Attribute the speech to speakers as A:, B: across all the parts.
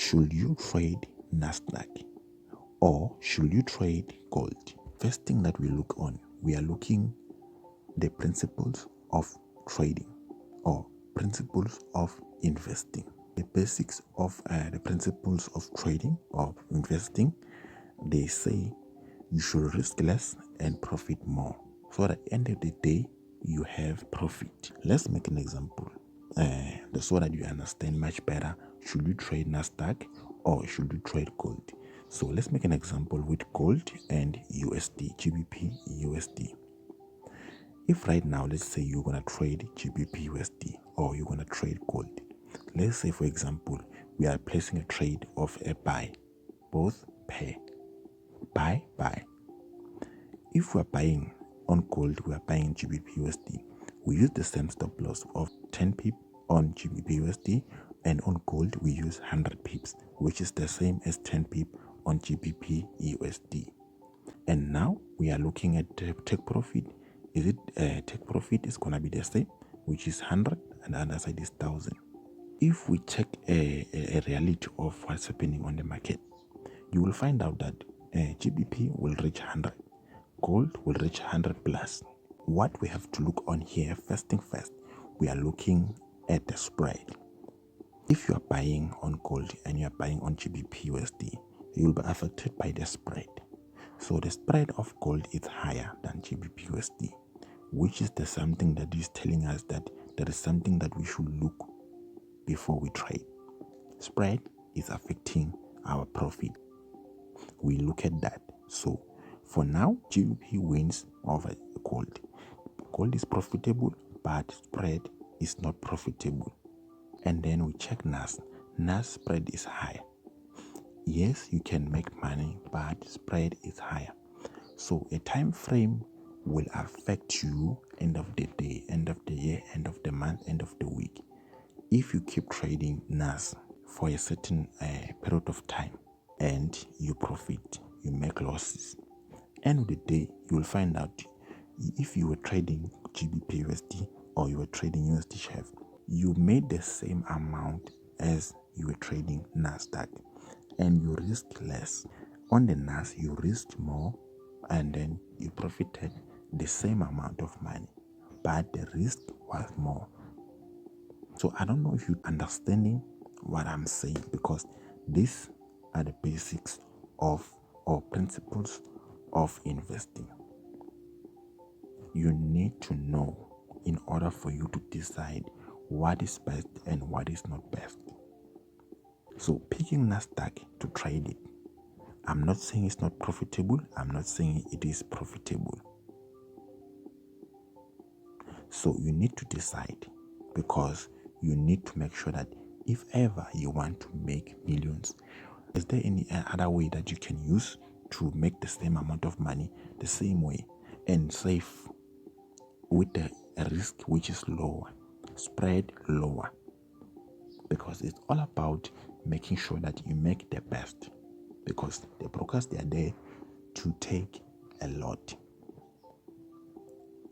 A: should you trade NASDAQ or should you trade gold? First thing that we are looking the principles of trading or principles of investing. The basics of the principles of trading or investing, they say you should risk less and profit more. So at the end of the day, you have profit. Let's make an example so that you understand much better. Should you trade NASDAQ or should you trade gold? So let's make an example with gold and USD, GBPUSD. If right now, let's say you're going to trade GBPUSD or you're going to trade gold. Let's say, for example, we are placing a trade of a buy, both pair, buy. If we're buying on gold, we are buying GBPUSD. We use the same stop loss of 10 pips on GBPUSD, and on gold we use 100 pips, which is the same as 10 pips on GBPUSD. And now we are looking at take profit. Is it take profit is gonna be the same, which is 100, and the other side is 1000. If we check a reality of what's happening on the market, you will find out that GBP will reach 100, gold will reach 100 plus. What we have to look on here, first thing first, we are looking at the spread. If you are buying on gold and you are buying on GBPUSD, you will be affected by the spread. So the spread of gold is higher than GBPUSD, which is the something that is telling us that there is something that we should look before we trade. Spread is affecting our profit. We look at that. So for now, GBP wins over gold. Gold is profitable, but spread is not profitable. And then we check NAS. NAS spread is higher. Yes, you can make money, but spread is higher. So a time frame will affect you end of the day, end of the year, end of the month, end of the week. If you keep trading NAS for a certain period of time and you profit, you make losses, end of the day, you will find out if you were trading GBPUSD or you were trading USD share, you made the same amount as you were trading NASDAQ, and you risk less. On the NAS, you risked more and then you profited the same amount of money, but the risk was more. So I don't know if you're understanding what I'm saying, because these are the basics of or principles of investing. You need to know in order for you to decide what is best and what is not best. So picking NASDAQ to trade it, I'm not saying it's not profitable. I'm not saying it is profitable. So you need to decide, because you need to make sure that if ever you want to make millions, is there any other way that you can use to make the same amount of money the same way and save with a risk which is lower, spread lower? Because it's all about making sure that you make the best, because the brokers, they are there to take a lot.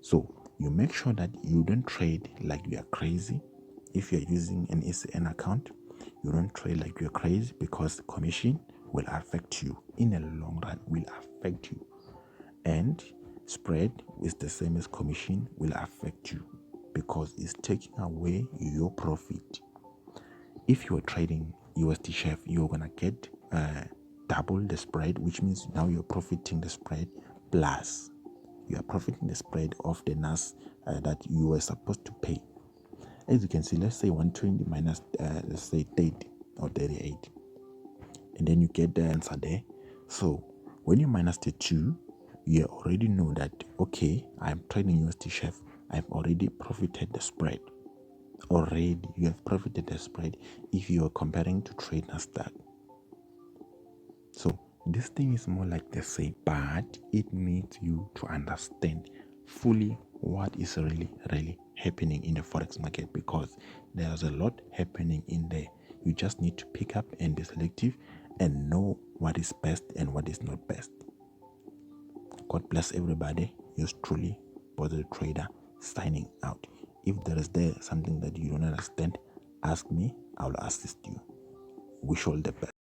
A: So you make sure that you don't trade like you are crazy. If you're using an SN account, you don't trade like you're crazy, because commission will affect you in the long run, will affect you. And spread is the same as commission will affect you, because it's taking away your profit. If you're trading USD share, you're gonna get double the spread, which means now you're profiting the spread, plus you are profiting the spread of the NAS that you were supposed to pay. As you can see, let's say 120 minus let's say 30 or 38, and then you get the answer there. So when you minus the 2, you already know that, okay, I'm trading USD share, I've already profited the spread. Already you have profited the spread if you are comparing to trade NASDAQ. So this thing is more like the same, but it needs you to understand fully what is really happening in the forex market, because there's a lot happening in there. You just need to pick up and be selective and know what is best and what is not best. God bless everybody. Yours truly, Positive Trader, signing out. If there is something that you don't understand, ask me, I will assist you. Wish all the best.